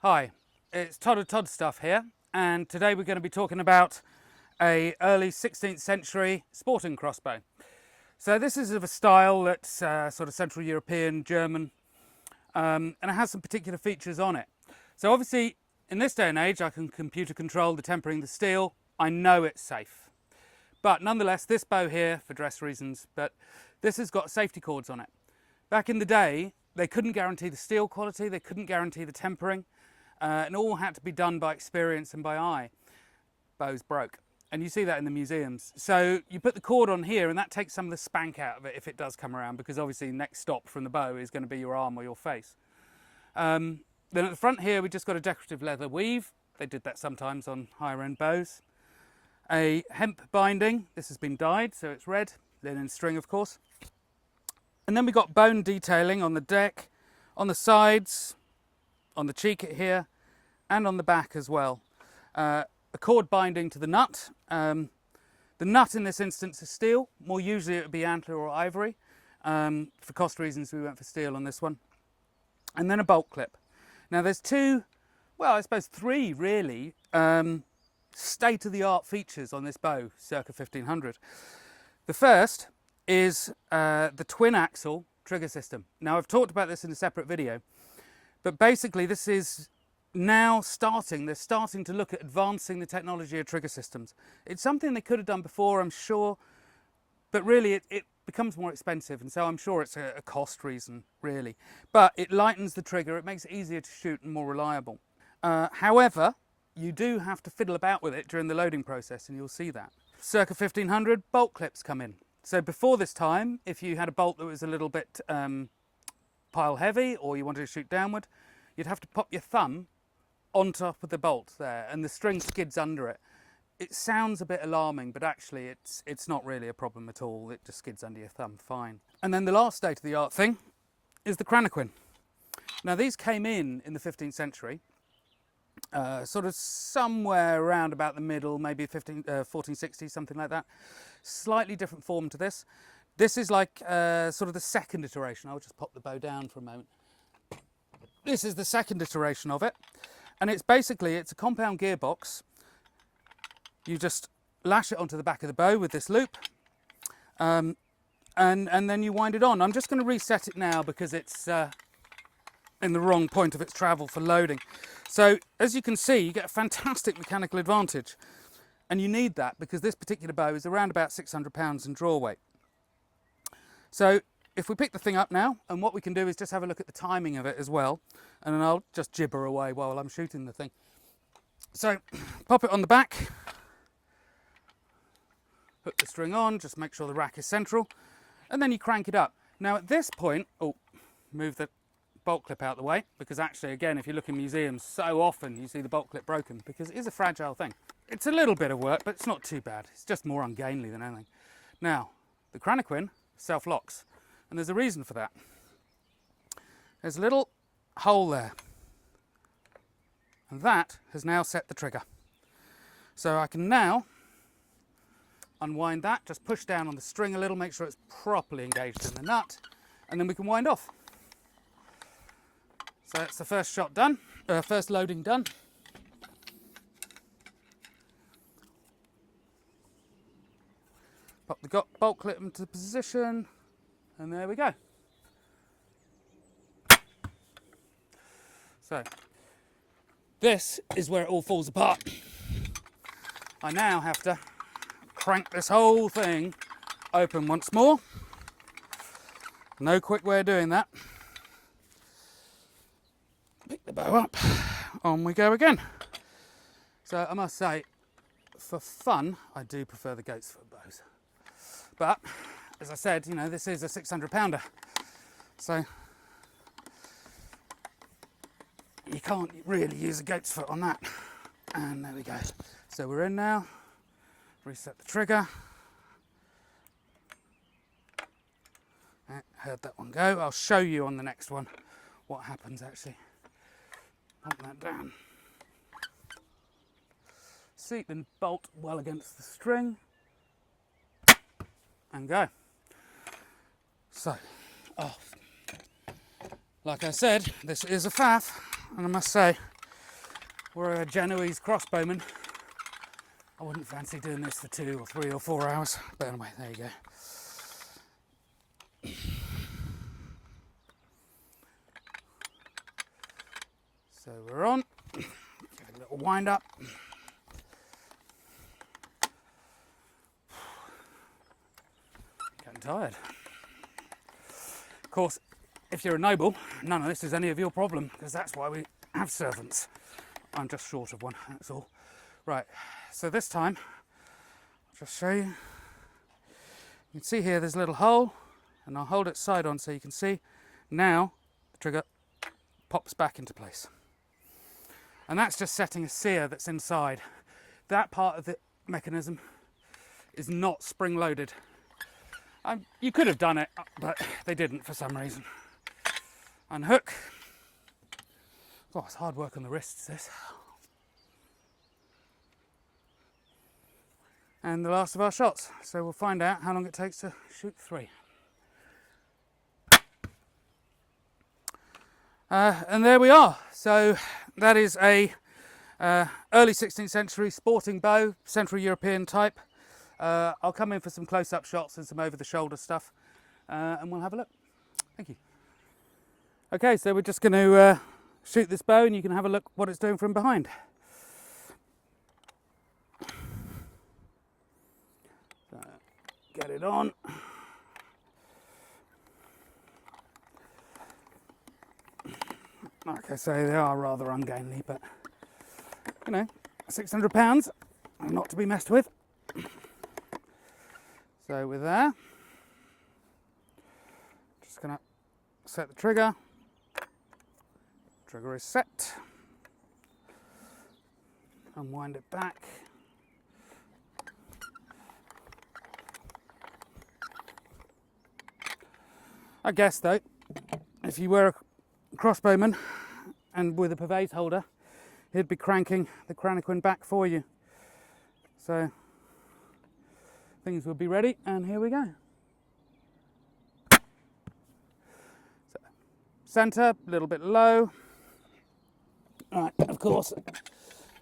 Hi, it's Todd Stuff here, and today we're going to be talking about a early 16th century sporting crossbow. So this is of a style that's sort of Central European, German, and it has some particular features on it. So obviously, in this day and age, I can computer control the tempering the steel. I know it's safe. But nonetheless, this bow here, for dress reasons, but this has got safety cords on it. Back in the day, they couldn't guarantee the steel quality, they couldn't guarantee the tempering, and all had to be done by experience and by eye. Bows broke. And you see that in the museums. So you put the cord on here and that takes some of the spank out of it if it does come around, because obviously the next stop from the bow is going to be your arm or your face. Then at the front here, we just got a decorative leather weave. They did that sometimes on higher end bows. A hemp binding. This has been dyed, so it's red. Linen string, of course. And then we got bone detailing on the deck, on the sides, on the cheek here, and on the back as well. A cord binding to the nut. The nut in this instance is steel. More usually it would be antler or ivory. For cost reasons, we went for steel on this one. And then a bolt clip. Now there's two, well, I suppose three really, state-of-the-art features on this bow, circa 1500. The first is the twin axle trigger system. Now I've talked about this in a separate video, but basically this is now they're starting to look at advancing the technology of trigger systems. It's something they could have done before, I'm sure, but really it becomes more expensive, and so I'm sure it's a cost reason, really. But it lightens the trigger, it makes it easier to shoot and more reliable. However, you do have to fiddle about with it during the loading process, and you'll see that. Circa 1500, bolt clips come in. So before this time, if you had a bolt that was a little bit pile heavy, or you wanted to shoot downward, you'd have to pop your thumb on top of the bolt there, and the string skids under it. It sounds a bit alarming, but actually it's not really a problem at all. It just skids under your thumb fine. And then the last state-of-the-art thing is the cranequin. Now these came in the 15th century, sort of somewhere around about the middle, maybe 1460, something like that. Slightly different form to this. This is like sort of the second iteration. I'll just pop the bow down for a moment. This is the second iteration of it. And it's a compound gearbox. You just lash it onto the back of the bow with this loop. And then you wind it on. I'm just going to reset it now because it's in the wrong point of its travel for loading. So as you can see, you get a fantastic mechanical advantage. And you need that because this particular bow is around about 600 pounds in draw weight. So if we pick the thing up now, and what we can do is just have a look at the timing of it as well, and then I'll just gibber away while I'm shooting the thing. So pop it on the back, put the string on, just make sure the rack is central, and then you crank it up. Now at this point, move the bolt clip out of the way, because actually, again, if you look in museums, so often you see the bolt clip broken, because it is a fragile thing. It's a little bit of work, but it's not too bad. It's just more ungainly than anything. Now, the cranequin self-locks, and there's a reason for that. There's a little hole there, and that has now set the trigger. So I can now unwind that, just push down on the string a little, make sure it's properly engaged in the nut, and then we can wind off. So that's the first shot done, first loading done. Pop the bolt clip into position, and there we go. So this is where it all falls apart. I now have to crank this whole thing open once more. No quick way of doing that. Pick the bow up, on we go again. So I must say, for fun, I do prefer the goat's foot bows. But, as I said, you know, this is a 600 pounder. So, you can't really use a goat's foot on that. And there we go. So we're in now. Reset the trigger. Heard that one go. I'll show you on the next one what happens actually. Pump that down. Seat and bolt well against the string. And go. So, like I said, this is a faff, and I must say, were a Genoese crossbowman, I wouldn't fancy doing this for 2 or 3 or 4 hours. But anyway, there you go. So we're on. Give it a little wind up. Getting tired. Of course, if you're a noble, none of this is any of your problem, because that's why we have servants. I'm just short of one, that's all. Right, so this time, I'll just show you. You can see here there's a little hole, and I'll hold it side on so you can see. Now, the trigger pops back into place. And that's just setting a sear that's inside. That part of the mechanism is not spring-loaded. You could have done it, but they didn't for some reason. Unhook. Oh, it's hard work on the wrists, this. And the last of our shots. So we'll find out how long it takes to shoot 3. And there we are. So that is a early 16th century sporting bow, Central European type. I'll come in for some close-up shots and some over-the-shoulder stuff, and we'll have a look. Thank you. Okay, so we're just going to shoot this bow, and you can have a look what it's doing from behind. So, get it on. Like I say, they are rather ungainly, but, you know, 600 pounds, not to be messed with. So we're there. Just going to set the trigger. Trigger is set. Unwind it back. I guess though, if you were a crossbowman and with a purvey's holder, he'd be cranking the cranequin back for you. So things will be ready, and here we go. So, centre, a little bit low. Right, of course,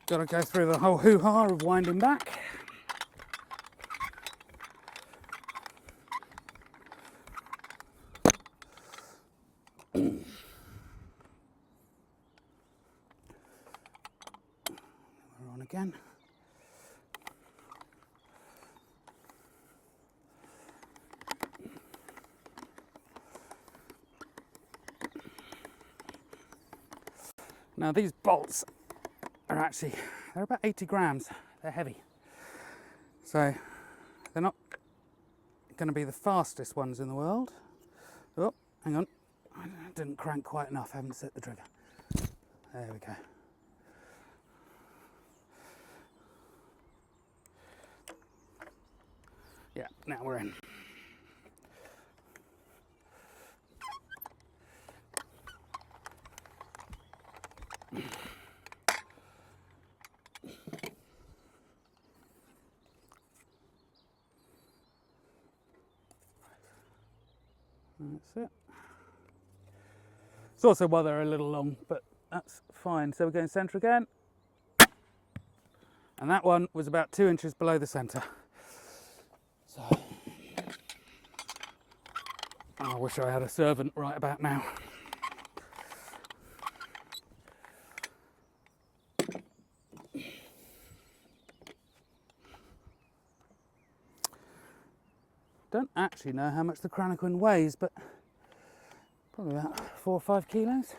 got to go through the whole hoo-ha of winding back. We're on again. Now these bolts are actually, they're about 80 grams, they're heavy. So they're not going to be the fastest ones in the world. Oh, hang on, I didn't crank quite enough, I haven't set the trigger. There we go. Yeah, now we're in. That's it. It's also why they're a little long, but that's fine. So we're going centre again. And that one was about 2 inches below the centre. So I wish I had a servant right about now. Don't actually know how much the cranequin weighs, but probably about 4 or 5 kilos.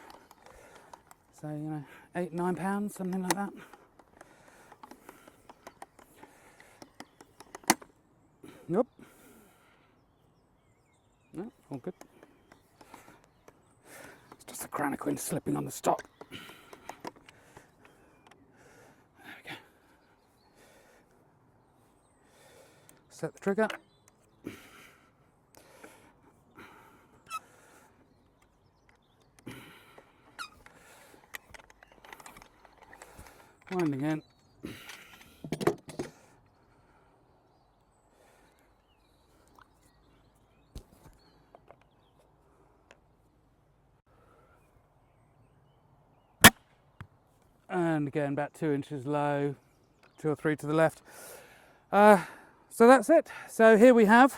So, you know, 8, 9 pounds, something like that. Nope. No, all good. It's just the cranequin slipping on the stock. There we go. Set the trigger. Winding in. and again about 2 inches low, 2 or 3 to the left. So that's it. So here we have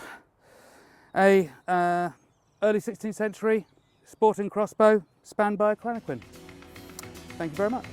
a early 16th century sporting crossbow spanned by a cranequin. Thank you very much.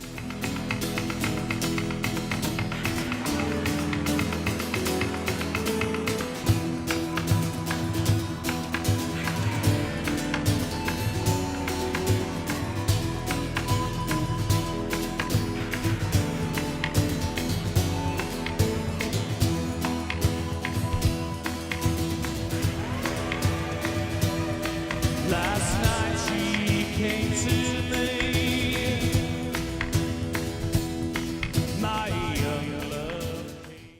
Last night she came to me.